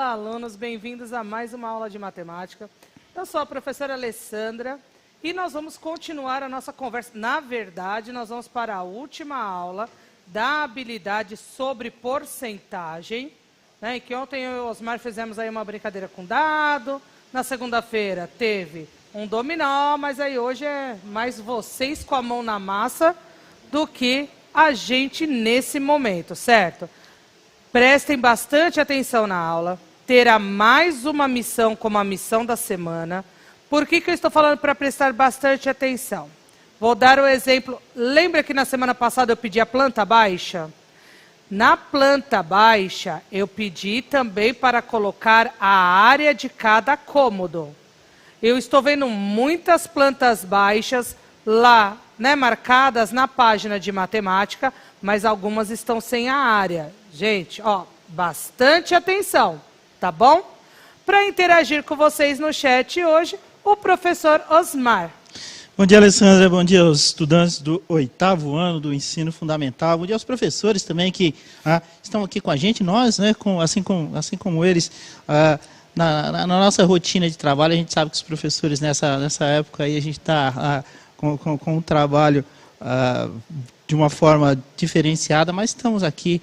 Olá, alunos, bem-vindos a mais uma aula de matemática. Eu sou a professora Alessandra e nós vamos continuar a nossa conversa. Na verdade, nós vamos para a última aula da habilidade sobre porcentagem, né? E que ontem eu e o Osmar fizemos aí uma brincadeira com dado. Na segunda-feira teve um dominó, mas aí hoje é mais vocês com a mão na massa do que a gente nesse momento, certo? Prestem bastante atenção na aula. Terá mais uma missão como a missão da semana. Por que eu estou falando para prestar bastante atenção? Vou dar o exemplo. Lembra que na semana passada eu pedi a planta baixa? Na planta baixa, eu pedi também para colocar a área de cada cômodo. Eu estou vendo muitas plantas baixas lá, né, marcadas na página de matemática, mas algumas estão sem a área. Gente, ó, bastante atenção, tá bom? Para interagir com vocês no chat hoje, o professor Osmar. Bom dia, Alessandra. Bom dia aos estudantes do 8º ano do ensino fundamental. Bom dia aos professores também que estão aqui com a gente. Nós, né, assim como eles, na nossa rotina de trabalho, a gente sabe que os professores nessa época aí a gente está com um trabalho de uma forma diferenciada, mas estamos aqui.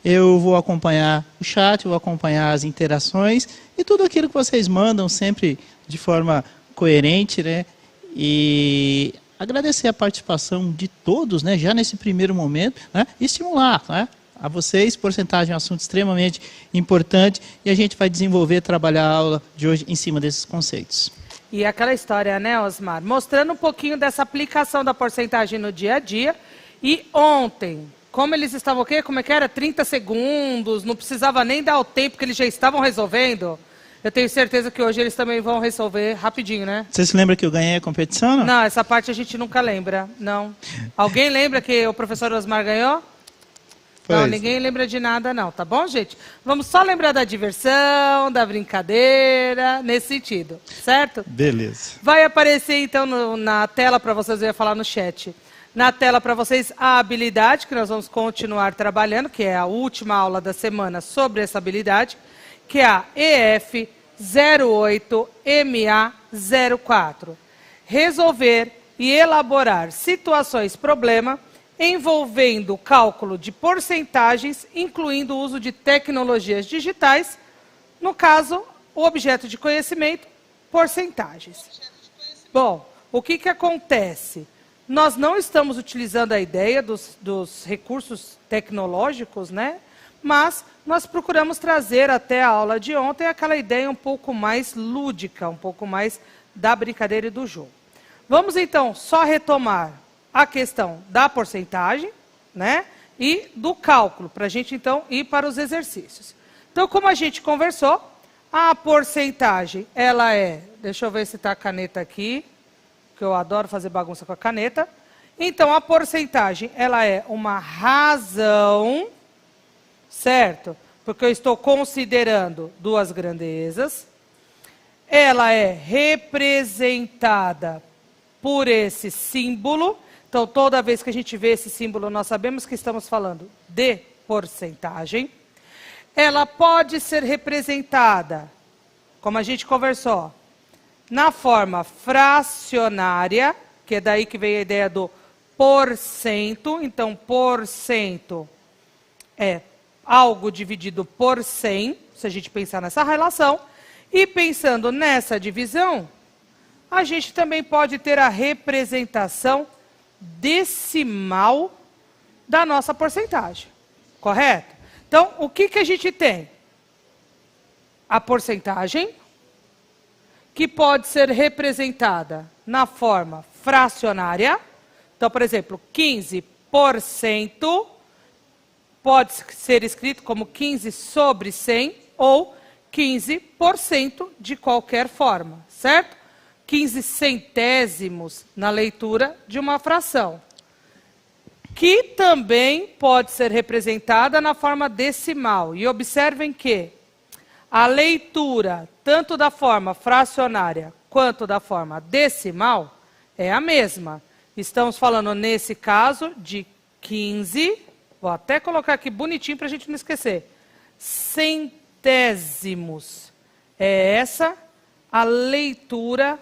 Eu vou acompanhar o chat, vou acompanhar as interações e tudo aquilo que vocês mandam sempre de forma coerente, né? E agradecer a participação de todos, né? Já nesse primeiro momento, né? E estimular, né? A vocês, porcentagem é um assunto extremamente importante e a gente vai desenvolver, trabalhar a aula de hoje em cima desses conceitos. E aquela história, né, Osmar? Mostrando um pouquinho dessa aplicação da porcentagem no dia a dia. E ontem, como eles estavam o quê? Como é que era? 30 segundos, não precisava nem dar o tempo que eles já estavam resolvendo. Eu tenho certeza que hoje eles também vão resolver rapidinho, né? Você se lembra que eu ganhei a competição? Não, não, essa parte a gente nunca lembra, não. Alguém lembra que o professor Osmar ganhou? Não, ninguém lembra de nada não, tá bom, gente? Vamos só lembrar da diversão, da brincadeira, nesse sentido, certo? Beleza. Vai aparecer, então, na tela para vocês, eu ia falar no chat. Na tela para vocês a habilidade, que nós vamos continuar trabalhando, que é a última aula da semana sobre essa habilidade, que é a EF 08MA04. Resolver e elaborar situações problema envolvendo o cálculo de porcentagens, incluindo o uso de tecnologias digitais, no caso, o objeto de conhecimento, porcentagens. Bom, o que acontece? Nós não estamos utilizando a ideia dos recursos tecnológicos, né? Mas nós procuramos trazer até a aula de ontem aquela ideia um pouco mais lúdica, um pouco mais da brincadeira e do jogo. Vamos então só retomar a questão da porcentagem, né, e do cálculo, para a gente então ir para os exercícios. Então, como a gente conversou, a porcentagem, ela é, deixa eu ver se está a caneta aqui, que eu adoro fazer bagunça com a caneta. Então, a porcentagem, ela é uma razão, certo? Porque eu estou considerando duas grandezas. Ela é representada por esse símbolo. Então, toda vez que a gente vê esse símbolo, nós sabemos que estamos falando de porcentagem. Ela pode ser representada, como a gente conversou, na forma fracionária, que é daí que vem a ideia do porcento. Então, porcento é algo dividido por 100, se a gente pensar nessa relação. E pensando nessa divisão, a gente também pode ter a representação decimal da nossa porcentagem, correto? Então, o que a gente tem? A porcentagem, que pode ser representada na forma fracionária. Então, por exemplo, 15% pode ser escrito como 15 sobre 100 ou 15% de qualquer forma, certo? 15 centésimos na leitura de uma fração, que também pode ser representada na forma decimal. E observem que a leitura, tanto da forma fracionária quanto da forma decimal, é a mesma. Estamos falando, nesse caso, de 15, vou até colocar aqui bonitinho para a gente não esquecer, centésimos centésimos. É essa a leitura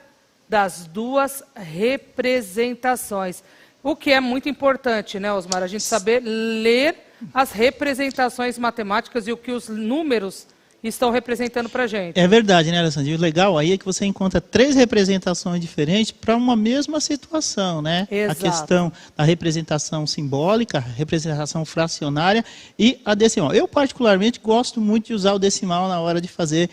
das duas representações. O que é muito importante, né, Osmar? A gente saber ler as representações matemáticas e o que os números estão representando para a gente. É verdade, né, Alessandro? E o legal aí é que você encontra 3 representações diferentes para uma mesma situação, né? Exato. A questão da representação simbólica, a representação fracionária e a decimal. Eu, particularmente, gosto muito de usar o decimal na hora de fazer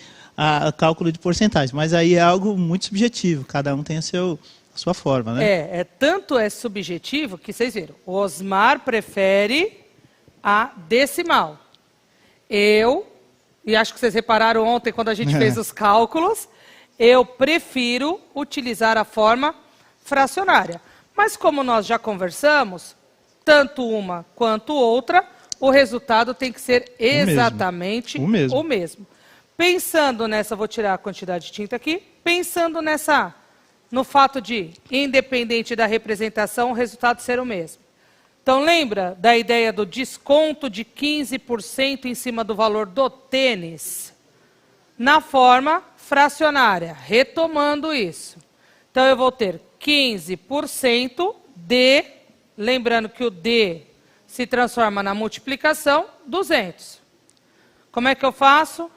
o cálculo de porcentagem, mas aí é algo muito subjetivo, cada um tem a sua forma, né? Tanto é subjetivo que vocês viram. O Osmar prefere a decimal. E acho que vocês repararam ontem quando a gente fez os cálculos, eu prefiro utilizar a forma fracionária. Mas como nós já conversamos, tanto uma quanto outra, o resultado tem que ser exatamente o mesmo. Pensando nessa, vou tirar a quantidade de tinta aqui, pensando no fato de, independente da representação, o resultado ser o mesmo. Então, lembra da ideia do desconto de 15% em cima do valor do tênis? Na forma fracionária, retomando isso. Então, eu vou ter 15% de, lembrando que o D se transforma na multiplicação, 200. Como é que eu faço?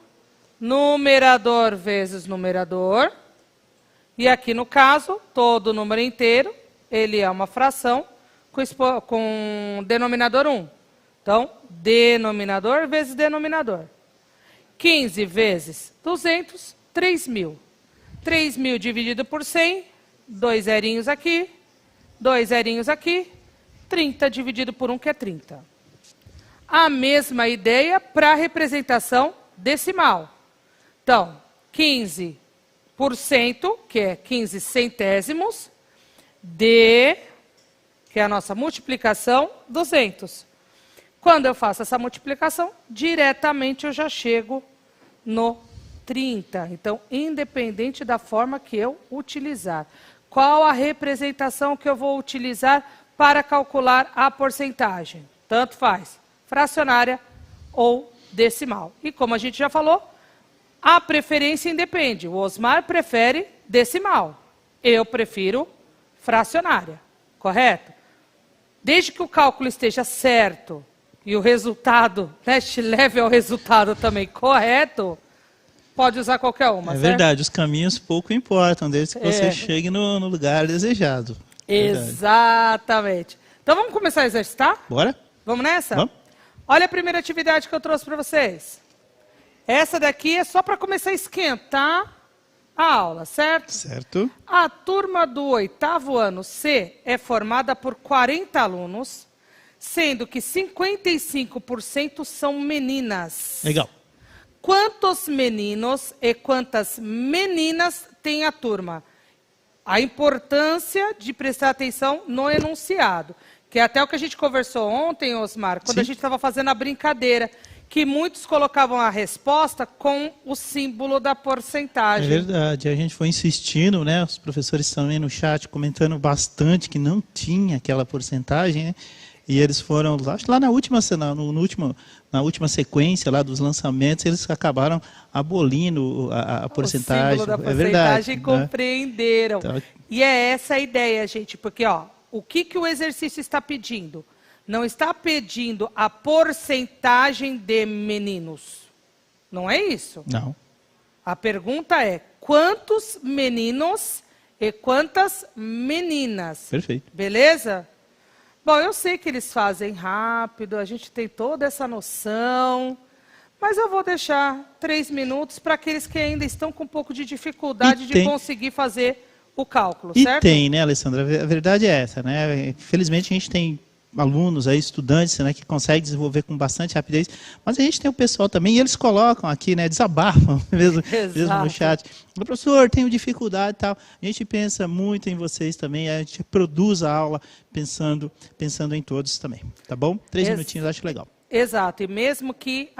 Numerador vezes numerador. E aqui, no caso, todo número inteiro, ele é uma fração com denominador 1. Então, denominador vezes denominador. 15 vezes 200, 3.000. 3.000 dividido por 100, 2 zerinhos aqui, 2 zerinhos aqui, 30 dividido por 1, que é 30. A mesma ideia para a representação decimal. Então, 15%, que é 15 centésimos, de, que é a nossa multiplicação, 200. Quando eu faço essa multiplicação, diretamente eu já chego no 30. Então, independente da forma que eu utilizar. Qual a representação que eu vou utilizar para calcular a porcentagem? Tanto faz, fracionária ou decimal. E como a gente já falou, a preferência independe. O Osmar prefere decimal. Eu prefiro fracionária. Correto? Desde que o cálculo esteja certo e o resultado, né, te leve ao resultado também correto, pode usar qualquer uma, certo? Verdade, os caminhos pouco importam, desde que você chegue no lugar desejado. Exatamente. Então vamos começar a exercitar? Bora? Vamos nessa? Vamos. Olha a primeira atividade que eu trouxe para vocês. Essa daqui é só para começar a esquentar a aula, certo? Certo. A turma do 8º ano C é formada por 40 alunos, sendo que 55% são meninas. Legal. Quantos meninos e quantas meninas tem a turma? A importância de prestar atenção no enunciado, que é até o que a gente conversou ontem, Osmar, quando a gente estava fazendo a brincadeira, que muitos colocavam a resposta com o símbolo da porcentagem. É verdade, a gente foi insistindo, né? Os professores também no chat comentando bastante que não tinha aquela porcentagem, né? E eles foram, acho que lá na última sequência lá dos lançamentos, eles acabaram abolindo a porcentagem. O símbolo da porcentagem, verdade, compreenderam. Né? Então, e é essa a ideia, gente, porque o que o exercício está pedindo? Não está pedindo a porcentagem de meninos. Não é isso? Não. A pergunta é, quantos meninos e quantas meninas? Perfeito. Beleza? Bom, eu sei que eles fazem rápido, a gente tem toda essa noção, mas eu vou deixar 3 minutos para aqueles que ainda estão com um pouco de dificuldade de conseguir fazer o cálculo, certo? E tem, né, Alessandra? A verdade é essa, né? Infelizmente a gente tem alunos aí, estudantes, né, que conseguem desenvolver com bastante rapidez, mas a gente tem o pessoal também, e eles colocam aqui, né, desabafam mesmo no chat. O professor, tenho dificuldade e tal. A gente pensa muito em vocês também, a gente produz a aula pensando em todos também, tá bom? 3 minutinhos, acho legal. Exato, e mesmo que,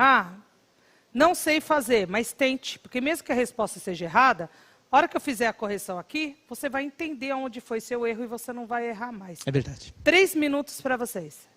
não sei fazer, mas tente, porque mesmo que a resposta seja errada, a hora que eu fizer a correção aqui, você vai entender onde foi seu erro e você não vai errar mais. É verdade. 3 minutos para vocês.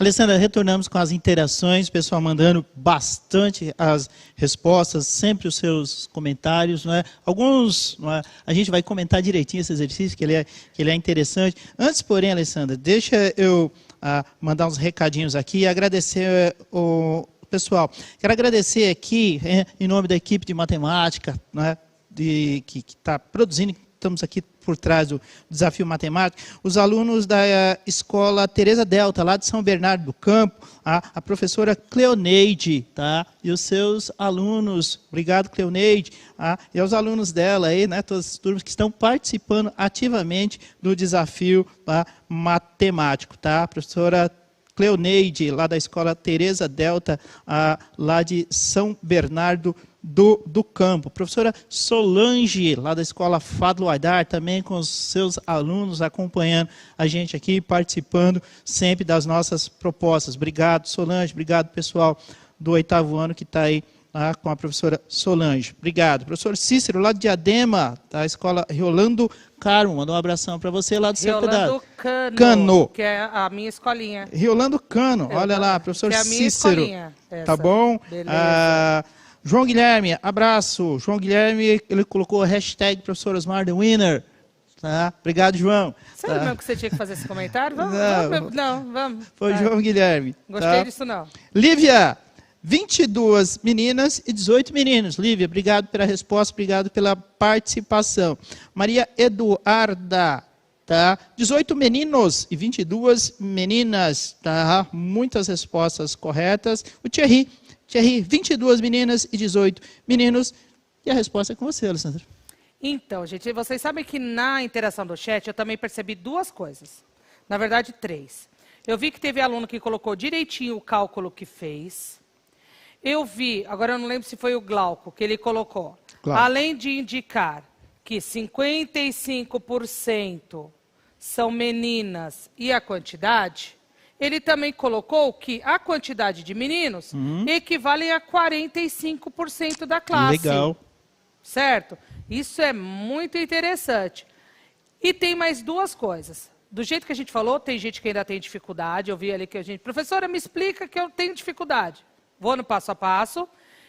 Alessandra, retornamos com as interações, o pessoal mandando bastante as respostas, sempre os seus comentários, não é? Alguns, não é? A gente vai comentar direitinho esse exercício, que ele é interessante. Antes, porém, Alessandra, deixa eu mandar uns recadinhos aqui e agradecer o pessoal. Quero agradecer aqui, em nome da equipe de matemática, não é? Que está produzindo, estamos aqui por trás do desafio matemático, os alunos da escola Teresa Delta, lá de São Bernardo do Campo, a professora Cleoneide, tá? E os seus alunos, obrigado Cleoneide, e aos alunos dela aí, né, todas as turmas que estão participando ativamente do desafio matemático, tá? A professora Cleoneide, lá da escola Teresa Delta, lá de São Bernardo do Campo. Professora Solange, lá da escola Fadlo Aidar, também com os seus alunos acompanhando a gente aqui, participando sempre das nossas propostas. Obrigado, Solange. Obrigado, pessoal do 8º ano que está aí com a professora Solange. Obrigado. Professor Cícero, lá de Diadema, da escola Riolando Caro, mandou um abração para você lá do seu pedaço. Riolando Cano, que é a minha escolinha. Riolando Cano, olha lá, professor que é a minha Cícero. Escolinha, essa. Tá bom? Beleza. João Guilherme, abraço. João Guilherme, ele colocou a hashtag professor Osmar the Winner. Tá? Obrigado, João. Sério tá? mesmo que você tinha que fazer esse comentário? Vamos. Foi João Guilherme. Gostei disso, não. Lívia, 22 meninas e 18 meninos. Lívia, obrigado pela resposta, obrigado pela participação. Maria Eduarda, tá? 18 meninos e 22 meninas. Tá? Muitas respostas corretas. O Thierry, 22 meninas e 18 meninos. E a resposta é com você, Alessandra. Então, gente, vocês sabem que na interação do chat eu também percebi duas coisas. Na verdade, 3. Eu vi que teve aluno que colocou direitinho o cálculo que fez. Eu vi, agora eu não lembro se foi o Glauco, que ele colocou. Claro. Além de indicar que 55% são meninas e a quantidade, ele também colocou que a quantidade de meninos equivale a 45% da classe. Legal. Certo? Isso é muito interessante. E tem mais duas coisas. Do jeito que a gente falou, tem gente que ainda tem dificuldade. Eu vi ali que a gente... Professora, me explica que eu tenho dificuldade. Vou no passo a passo.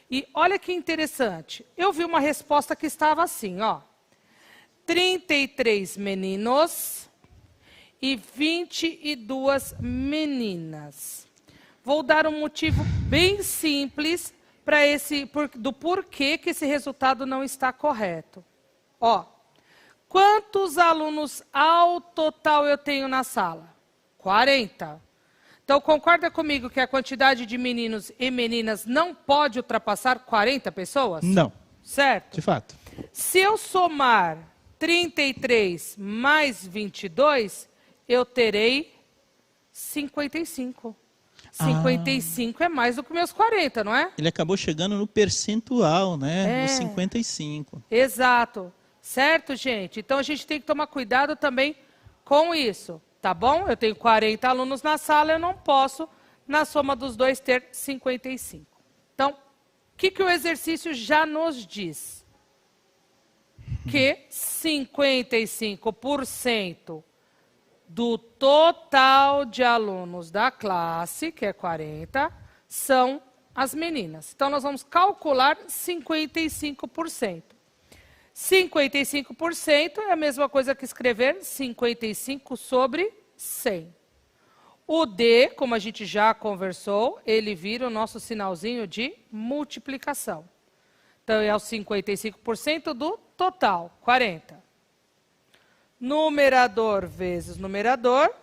E olha que interessante. Eu vi uma resposta que estava assim, ó. 33 meninos e 22 meninas. Vou dar um motivo bem simples para do porquê que esse resultado não está correto. Ó, quantos alunos ao total eu tenho na sala? 40. Então, concorda comigo que a quantidade de meninos e meninas não pode ultrapassar 40 pessoas? Não. Certo? De fato. Se eu somar 33 mais 22, eu terei 55. 55 é mais do que meus 40, não é? Ele acabou chegando no percentual, né? No 55. Exato. Certo, gente? Então, a gente tem que tomar cuidado também com isso, tá bom? Eu tenho 40 alunos na sala, eu não posso, na soma dos dois, ter 55. Então, o que o exercício já nos diz? Que 55% do total de alunos da classe, que é 40, são as meninas. Então, nós vamos calcular 55%. 55% é a mesma coisa que escrever 55 sobre 100. O D, como a gente já conversou, ele vira o nosso sinalzinho de multiplicação. Então, é o 55% do total, 40. Numerador vezes numerador,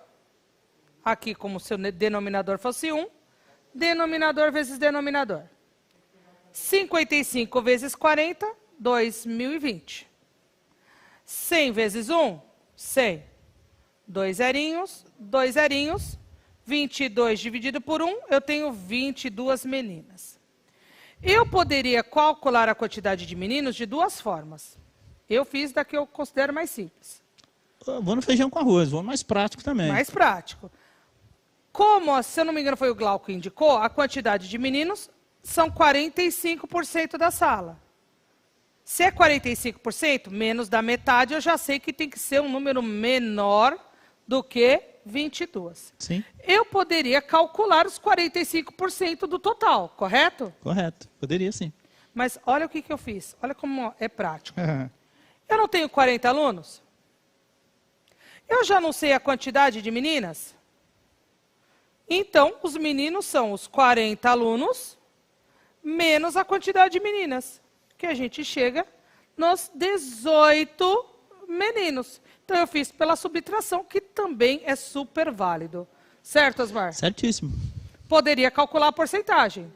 aqui como se o denominador fosse 1, denominador vezes denominador. 55 vezes 40, 2020. 100 vezes 1, 100. 2 zerinhos, 2 zerinhos. 22 dividido por 1, eu tenho 22 meninas. Eu poderia calcular a quantidade de meninos de duas formas. Eu fiz da que eu considero mais simples. Vou no feijão com arroz, vou mais prático também. Mais prático. Como, se eu não me engano, foi o Glauco que indicou, a quantidade de meninos são 45% da sala. Se é 45%, menos da metade, eu já sei que tem que ser um número menor do que 22. Sim, Eu poderia calcular os 45% do total, correto? correto. Poderia sim. Mas olha o que eu fiz. Olha como é prático. Eu não tenho 40 alunos? Eu já não sei a quantidade de meninas? Então, os meninos são os 40 alunos menos a quantidade de meninas, que a gente chega nos 18 meninos. Então, eu fiz pela subtração, que também é super válido. Certo, Osmar? Certíssimo. Poderia calcular a porcentagem.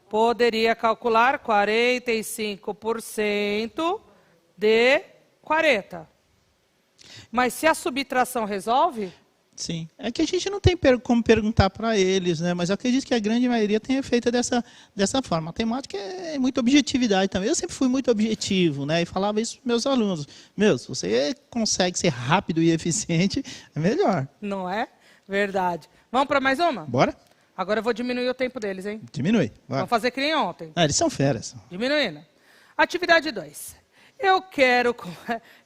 Poderia calcular 45% de 40. Mas se a subtração resolve... Sim. É que a gente não tem como perguntar para eles, né? Mas eu acredito que a grande maioria tenha feito dessa forma. A temática é muita objetividade também. Eu sempre fui muito objetivo, né? E falava isso para meus alunos. Se você consegue ser rápido e eficiente, é melhor. Não é? Verdade. Vamos para mais uma? Bora? Agora eu vou diminuir o tempo deles, hein? Diminui. Bora. Vamos fazer que nem ontem. Eles são feras. Diminuindo. Atividade 2. Eu quero...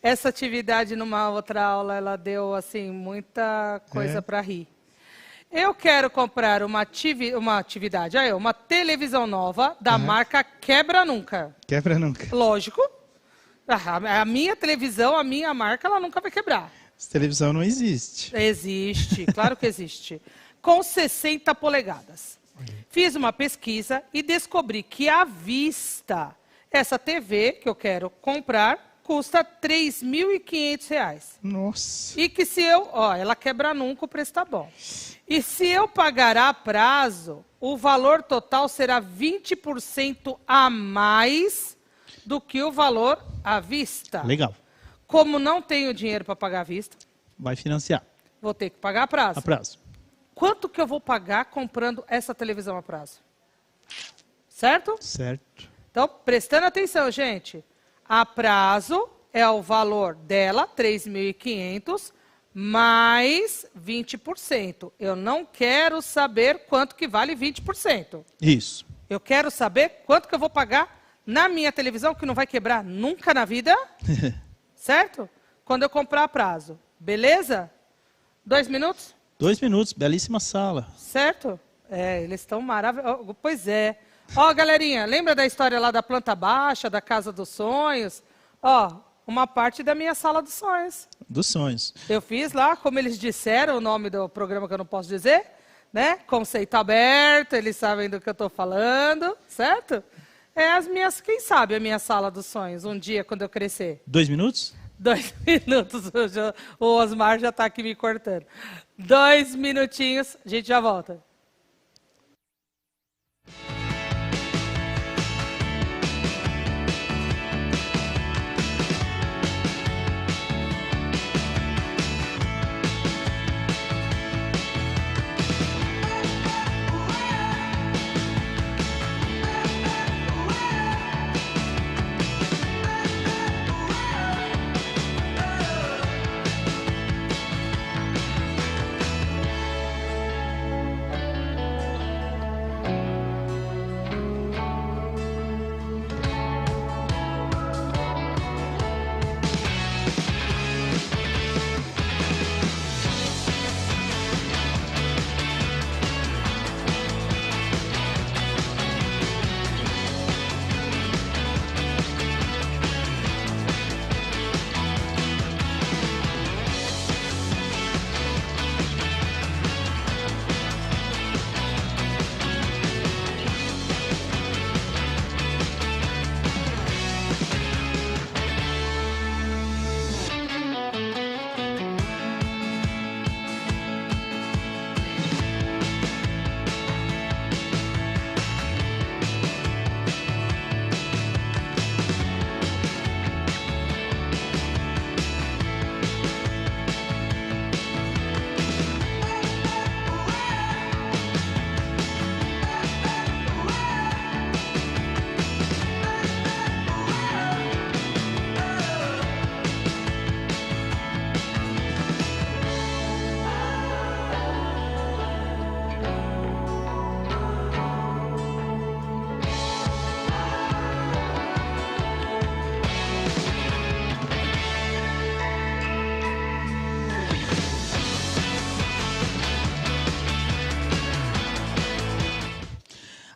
Essa atividade numa outra aula, ela deu, assim, muita coisa para rir. Eu quero comprar uma televisão nova da marca Quebra Nunca. Quebra nunca. Lógico. A minha televisão, a minha marca, ela nunca vai quebrar. Essa televisão não existe. Existe, claro que existe. Com 60 polegadas. Fiz uma pesquisa e descobri que à vista... Essa TV que eu quero comprar custa R$ 3.500. Nossa. E que se eu... ela quebra nunca, o preço está bom. E se eu pagar a prazo, o valor total será 20% a mais do que o valor à vista. Legal. Como não tenho dinheiro para pagar à vista... Vai financiar. Vou ter que pagar a prazo. A prazo. Quanto que eu vou pagar comprando essa televisão a prazo? Certo? Certo. Então, prestando atenção, gente, a prazo é o valor dela, 3.500, mais 20%. Eu não quero saber quanto que vale 20%. Isso. Eu quero saber quanto que eu vou pagar na minha televisão, que não vai quebrar nunca na vida, certo? Quando eu comprar a prazo. Beleza? 2 minutos? 2 minutos, belíssima sala. Certo? Eles estão maravilhosos. Pois é. Galerinha, lembra da história lá da planta baixa, da casa dos sonhos? Uma parte da minha sala dos sonhos. Dos sonhos. Eu fiz lá, como eles disseram, o nome do programa que eu não posso dizer, né? Conceito aberto, eles sabem do que eu estou falando, certo? Quem sabe a minha sala dos sonhos, um dia, quando eu crescer. 2 minutos? 2 minutos, o Osmar já está aqui me cortando. 2 minutinhos, a gente já volta.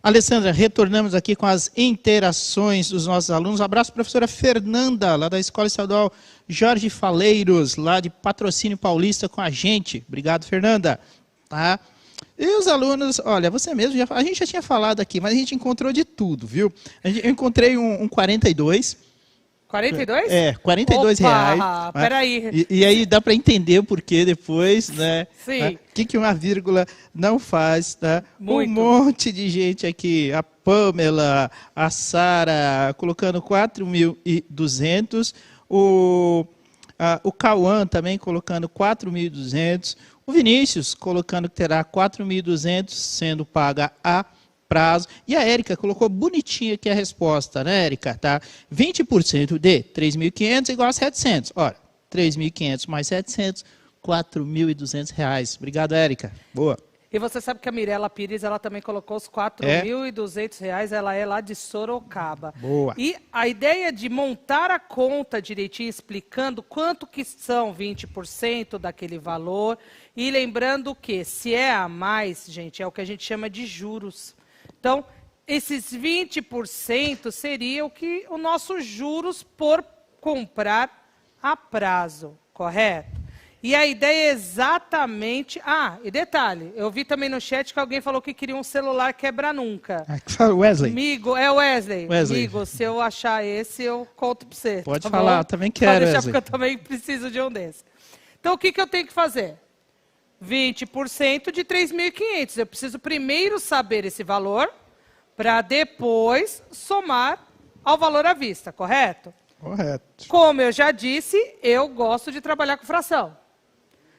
Alessandra, retornamos aqui com as interações dos nossos alunos. Um abraço, professora Fernanda, lá da Escola Estadual Jorge Faleiros, lá de Patrocínio Paulista, com a gente. Obrigado, Fernanda. Tá? E os alunos, olha, você mesmo, a gente já tinha falado aqui, mas a gente encontrou de tudo, viu? Eu encontrei um 42. 42? É, R$42. Peraí. E aí dá para entender o porquê depois, né? Sim. O que uma vírgula não faz, tá? Muito. Um monte de gente aqui, a Pamela, a Sara, colocando 4.200, o Cauã também colocando 4.200, o Vinícius colocando que terá 4.200 sendo paga a prazo. E a Érica colocou bonitinha aqui a resposta, né, Érica? Tá? 20% de 3.500 igual a 700. Ora, 3.500 mais 700, R$4.200. Obrigado, Érica. Boa. E você sabe que a Mirela Pires, ela também colocou os R$4.200, ela é lá de Sorocaba. Boa. E a ideia de montar a conta direitinho, explicando quanto que são 20% daquele valor, e lembrando que se é a mais, gente, é o que a gente chama de juros. Então, esses 20% seria o nosso juros por comprar a prazo, correto? E a ideia é exatamente... Ah, e detalhe, eu vi também no chat que alguém falou que queria um celular quebra-nunca. Wesley. Amigo, é o Wesley. Amigo, se eu achar esse, eu conto para você. Pode tá falar, bom? também quero, Pode deixar, Wesley. porque eu também preciso de um desse. Então, o que eu tenho que fazer? 20% de 3.500. Eu preciso primeiro saber esse valor, para depois somar ao valor à vista, correto? Correto. Como eu já disse, eu gosto de trabalhar com fração.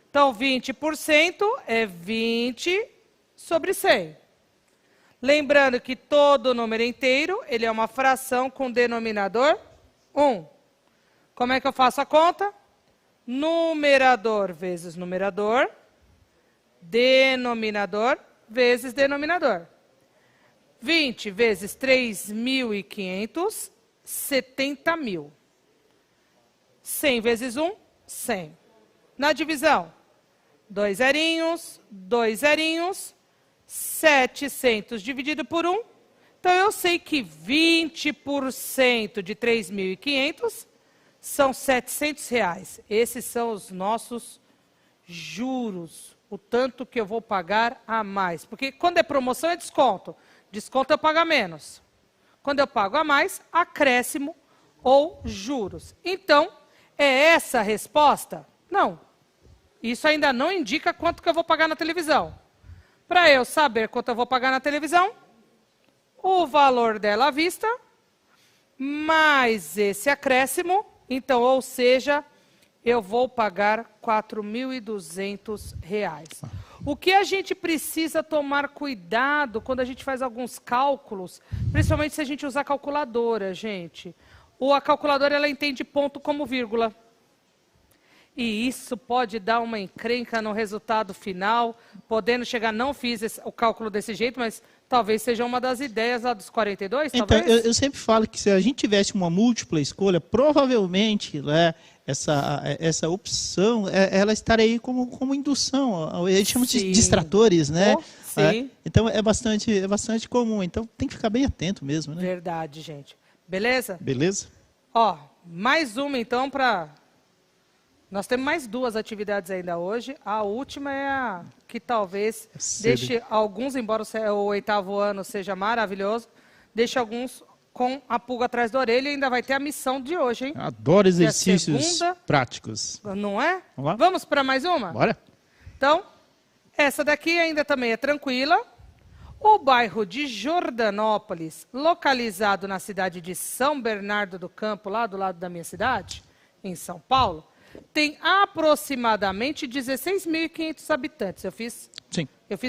Então, 20% é 20 sobre 100. Lembrando que todo número inteiro, ele é uma fração com denominador 1. Como é que eu faço a conta? Numerador vezes numerador, denominador vezes denominador. 20 vezes 3.500, 70.000. 100 vezes 1, 100. Na divisão, 2 zerinhos, 2 zerinhos, 700 dividido por 1. Então, eu sei que 20% de 3.500 são R$700. Esses são os nossos juros, o tanto que eu vou pagar a mais. Porque quando é promoção é desconto. Desconto eu pago a menos. Quando eu pago a mais, acréscimo ou juros. Então, é essa a resposta? Não. Isso ainda não indica quanto que eu vou pagar na televisão. Para eu saber quanto eu vou pagar na televisão, o valor dela à vista, mais esse acréscimo, então, ou seja, eu vou pagar R$4.200. O que a gente precisa tomar cuidado quando a gente faz alguns cálculos, principalmente se a gente usar calculadora, gente. A calculadora, ela entende ponto como vírgula. E isso pode dar uma encrenca no resultado final, podendo chegar, não fiz o cálculo desse jeito, mas talvez seja uma das ideias lá dos 42, então, talvez? eu sempre falo que se a gente tivesse uma múltipla escolha, provavelmente, né, essa opção, ela estaria aí como indução. A gente chama de distratores, né? Sim. Então, é bastante comum. Então, tem que ficar bem atento mesmo, né? Verdade, gente. Beleza? Beleza? Ó, mais uma, então, para... Nós temos mais 2 atividades ainda hoje. A última é a que talvez deixe alguns, embora o 8º ano seja maravilhoso, deixe alguns com a pulga atrás da orelha e ainda vai ter a missão de hoje, hein? Adoro exercícios práticos. Não é? Vamos lá? Vamos para mais uma? Bora. Então, essa daqui ainda também é tranquila. O bairro de Jordanópolis, localizado na cidade de São Bernardo do Campo, lá do lado da minha cidade, em São Paulo, tem aproximadamente 16.500 habitantes. Eu fiz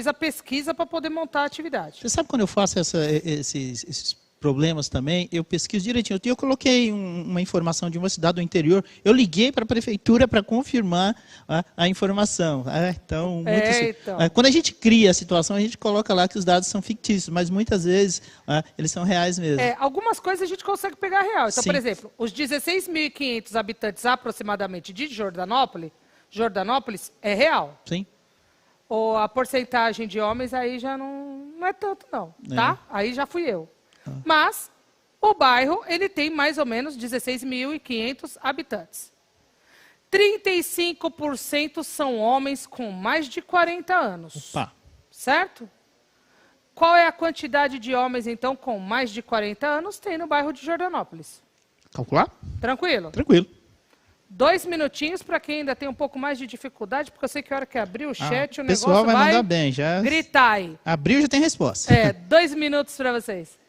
a pesquisa para poder montar a atividade. Você sabe quando eu faço esses problemas também, eu pesquiso direitinho. Eu coloquei uma informação de uma cidade do interior, eu liguei para a prefeitura para confirmar a informação. Então, quando a gente cria a situação, a gente coloca lá que os dados são fictícios, mas muitas vezes eles são reais mesmo. Algumas coisas a gente consegue pegar real. Então, Sim. por exemplo, os 16.500 habitantes aproximadamente de Jordanópolis é real. Sim. a porcentagem de homens aí já não é tanto, não, tá? Aí já fui eu. Mas o bairro, ele tem mais ou menos 16.500 habitantes. 35% são homens com mais de 40 anos. Opa. Certo? Qual é a quantidade de homens, então, com mais de 40 anos tem no bairro de Jordanópolis? Calcular? Tranquilo? Tranquilo. 2 minutinhos para quem ainda tem um pouco mais de dificuldade, porque eu sei que a hora que abrir o chat, o pessoal negócio vai vai mandar bem, já gritar aí. Abriu, já tem resposta. 2 minutos para vocês.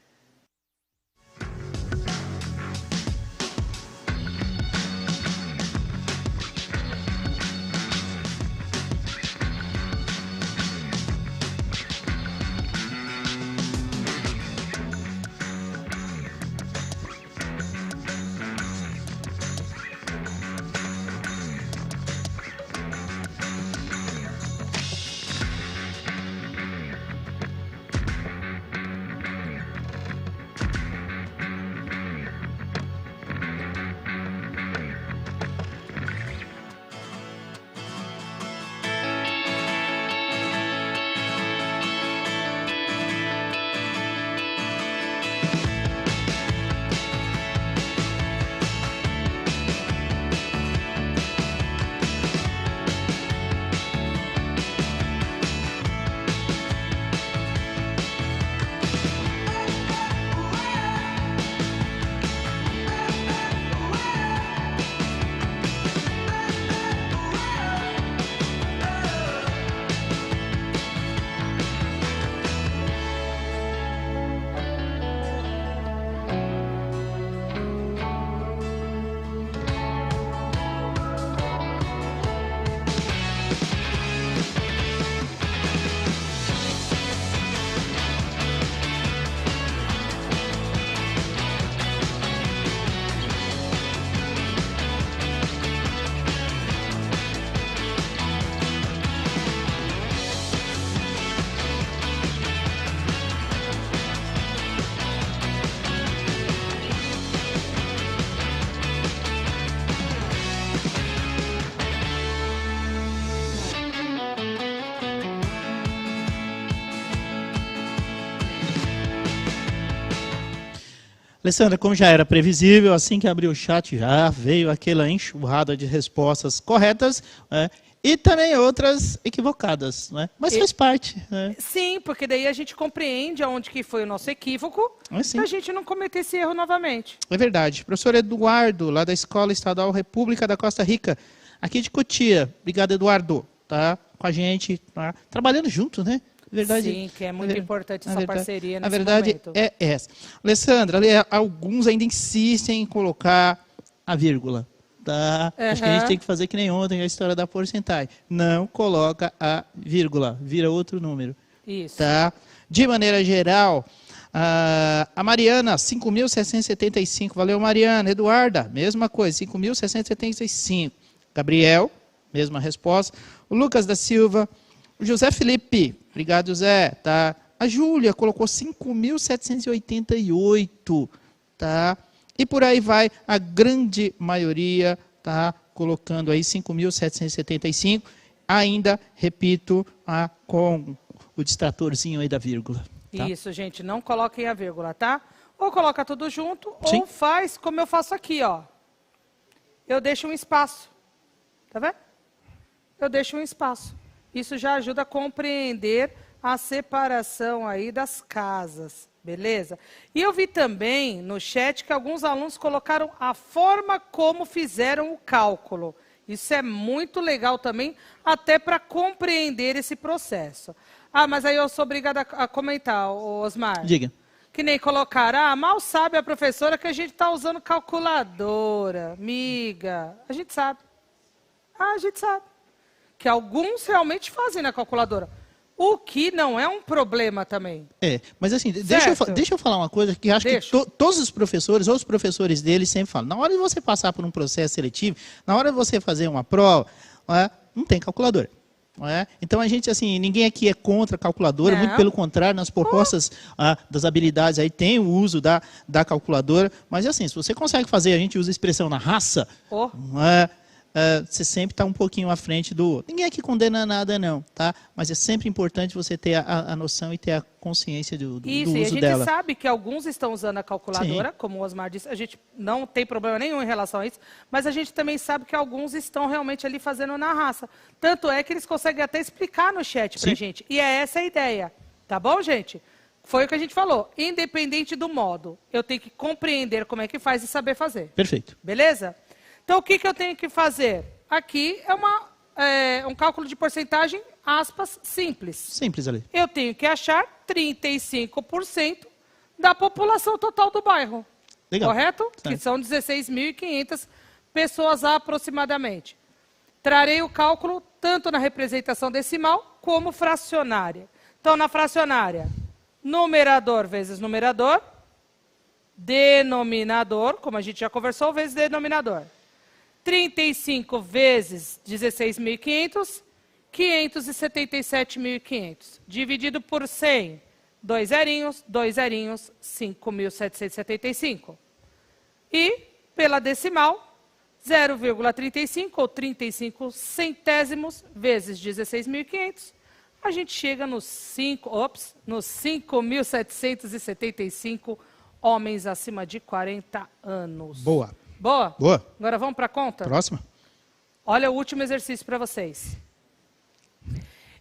Alessandra, como já era previsível, assim que abriu o chat já veio aquela enxurrada de respostas corretas, e também outras equivocadas, né? Mas faz parte. Né? Sim, porque daí a gente compreende aonde que foi o nosso equívoco, para a gente não cometer esse erro novamente. É verdade. Professor Eduardo, lá da Escola Estadual República da Costa Rica, aqui de Cotia. Obrigado, Eduardo. Tá com a gente, tá trabalhando junto, né? Verdade, sim, que é muito importante essa parceria nesse momento. A verdade é essa. Alessandra, alguns ainda insistem em colocar a vírgula. Tá? Acho que a gente tem que fazer que nem ontem a história da porcentagem. Não coloca a vírgula, vira outro número. Isso. Tá? De maneira geral, a Mariana, 5.775. Valeu, Mariana. Eduarda, mesma coisa, 5.775. Gabriel, mesma resposta. O Lucas da Silva. O José Felipe, obrigado, Zé. Tá? A Júlia colocou 5.788. Tá? E por aí vai, a grande maioria tá colocando aí 5.775. Ainda, repito, com o distratorzinho aí da vírgula. Tá? Isso, gente, não coloquem a vírgula, tá? Ou coloca tudo junto, Sim. ou faz como eu faço aqui, ó. Eu deixo um espaço. Tá vendo? Eu deixo um espaço. Isso já ajuda a compreender a separação aí das casas, beleza? E eu vi também no chat que alguns alunos colocaram a forma como fizeram o cálculo. Isso é muito legal também, até para compreender esse processo. Mas aí eu sou obrigada a comentar, Osmar. Diga. Que nem colocaram, mal sabe a professora que a gente está usando calculadora, miga. A gente sabe. A gente sabe. Que alguns realmente fazem na calculadora. O que não é um problema também. Mas assim, deixa eu falar uma coisa que acho que todos os professores, ou os professores deles, sempre falam. Na hora de você passar por um processo seletivo, na hora de você fazer uma prova, não tem calculadora. Então a gente, assim, ninguém aqui é contra a calculadora, muito pelo contrário, nas propostas das habilidades aí tem o uso da calculadora, mas assim, se você consegue fazer, a gente usa a expressão na raça, você sempre está um pouquinho à frente do outro. Ninguém aqui condena nada, não, tá? Mas é sempre importante você ter a noção e ter a consciência do uso Isso, e a gente dela. sabe que alguns estão usando a calculadora, Sim. como o Osmar disse, a gente não tem problema nenhum em relação a isso, mas a gente também sabe que alguns estão realmente ali fazendo na raça. Tanto é que eles conseguem até explicar no chat pra Sim. gente. E é essa a ideia, tá bom, gente? Foi o que a gente falou. Independente do modo, eu tenho que compreender como é que faz e saber fazer. Perfeito. Beleza? Então, o que eu tenho que fazer? Aqui é um cálculo de porcentagem, aspas, simples. Simples ali. Eu tenho que achar 35% da população total do bairro. Legal. Correto? Certo. Que são 16.500 pessoas aproximadamente. Trarei o cálculo tanto na representação decimal como fracionária. Então, na fracionária, numerador vezes numerador, denominador, como a gente já conversou, vezes denominador. 35 vezes 16.500, 577.500. Dividido por 100, 2 zerinhos, 5.775. E, pela decimal, 0,35 ou 35 centésimos vezes 16.500, a gente chega nos 5.775 homens acima de 40 anos. Boa. Boa? Boa. Agora vamos para a conta? Próxima. Olha o último exercício para vocês.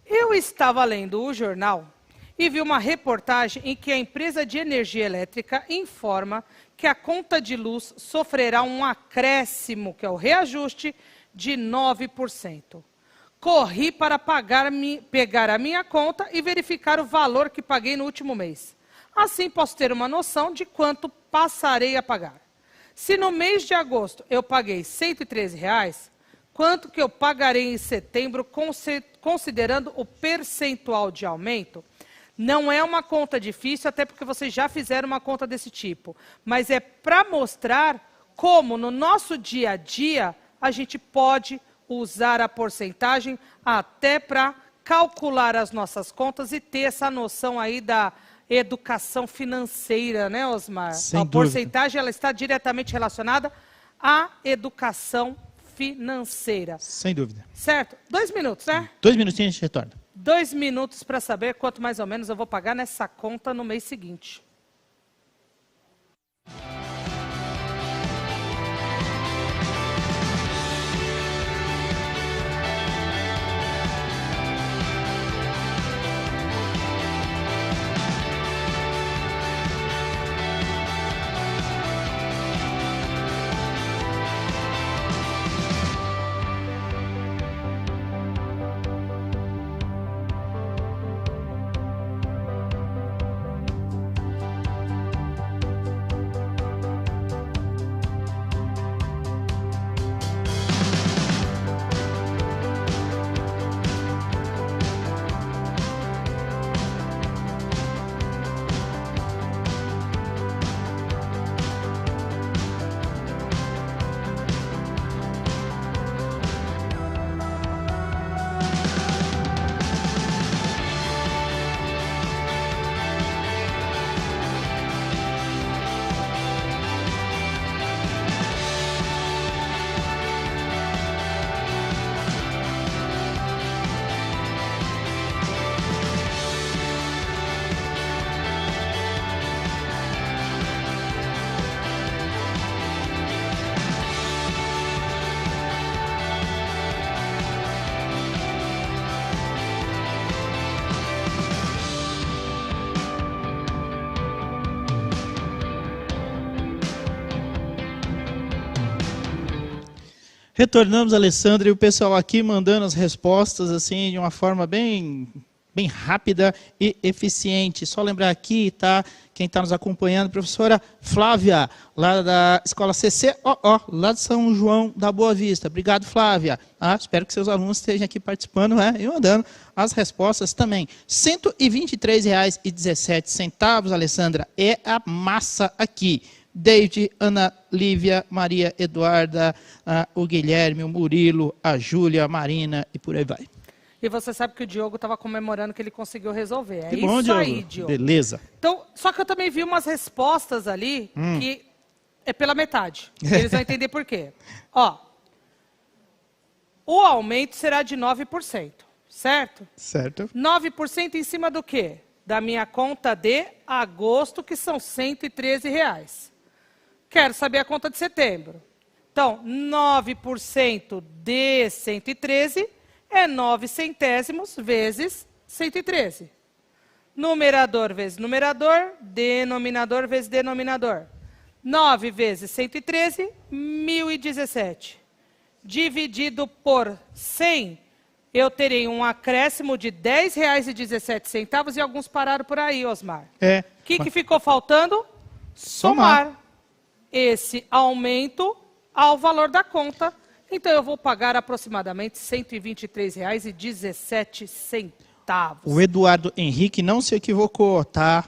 Eu estava lendo o jornal e vi uma reportagem em que a empresa de energia elétrica informa que a conta de luz sofrerá um acréscimo, que é o reajuste, de 9%. Corri para pegar a minha conta e verificar o valor que paguei no último mês. Assim posso ter uma noção de quanto passarei a pagar. Se no mês de agosto eu paguei R$ 113, quanto que eu pagarei em setembro, considerando o percentual de aumento? Não é uma conta difícil, até porque vocês já fizeram uma conta desse tipo. Mas é para mostrar como, no nosso dia a dia, a gente pode usar a porcentagem até para calcular as nossas contas e ter essa noção aí da educação financeira, né, Osmar? Sem a dúvida. porcentagem ela está diretamente relacionada à educação financeira. Sem dúvida. Certo? 2 minutos, né? 2 minutinhos e a gente retorna. 2 minutos para saber quanto mais ou menos eu vou pagar nessa conta no mês seguinte. Retornamos, Alessandra, e o pessoal aqui mandando as respostas assim de uma forma bem rápida e eficiente. Só lembrar aqui, tá? Quem está nos acompanhando, professora Flávia, lá da Escola CCOO, lá de São João da Boa Vista. Obrigado, Flávia. Espero que seus alunos estejam aqui participando, né? E mandando as respostas também. R$ 123,17, Alessandra, é a massa aqui. David, Ana Lívia, Maria Eduarda, o Guilherme, o Murilo, a Júlia, a Marina e por aí vai. E você sabe que o Diogo estava comemorando que ele conseguiu resolver. É Que bom, isso Diogo. aí, Diogo. Beleza. Então, só que eu também vi umas respostas ali que é pela metade. Eles vão entender por quê. Ó, o aumento será de 9%, certo? Certo. 9% em cima do quê? Da minha conta de agosto, que são R$ 113. Quero saber a conta de setembro. Então, 9% de 113 é 9 centésimos vezes 113. Numerador vezes numerador, denominador vezes denominador. 9 vezes 113, 1.017. Dividido por 100, eu terei um acréscimo de R$ 10,17 e alguns pararam por aí, Osmar. O que ficou faltando? Somar esse aumento ao valor da conta. Então, eu vou pagar aproximadamente R$ 123,17. O Eduardo Henrique não se equivocou, tá?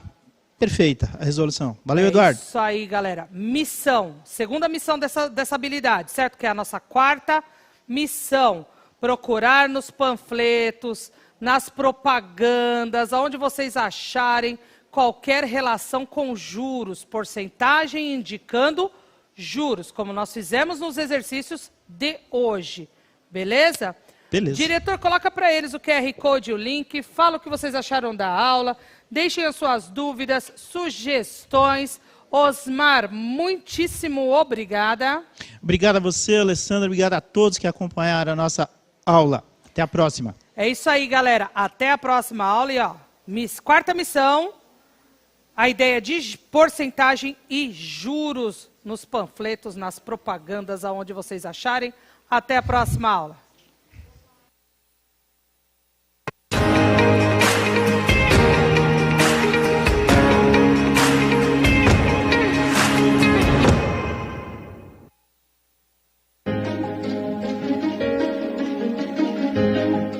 Perfeita a resolução. Valeu, Eduardo. Isso aí, galera. Missão. Segunda missão dessa habilidade, certo? Que é a nossa quarta missão. Procurar nos panfletos, nas propagandas, aonde vocês acharem qualquer relação com juros, porcentagem indicando juros, como nós fizemos nos exercícios de hoje. Beleza? Beleza. Diretor, coloca para eles o QR Code e o link, fala o que vocês acharam da aula, deixem as suas dúvidas, sugestões. Osmar, muitíssimo obrigada. Obrigado a você, Alessandra, obrigado a todos que acompanharam a nossa aula. Até a próxima. É isso aí, galera. Até a próxima aula. E, ó, quarta missão, a ideia de porcentagem e juros nos panfletos, nas propagandas, aonde vocês acharem. Até a próxima aula.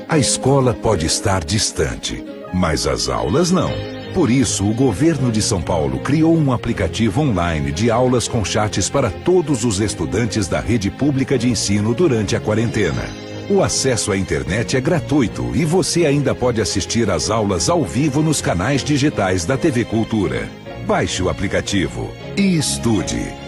A escola pode estar distante, mas as aulas não. Por isso, o governo de São Paulo criou um aplicativo online de aulas com chats para todos os estudantes da rede pública de ensino durante a quarentena. O acesso à internet é gratuito e você ainda pode assistir às aulas ao vivo nos canais digitais da TV Cultura. Baixe o aplicativo e estude.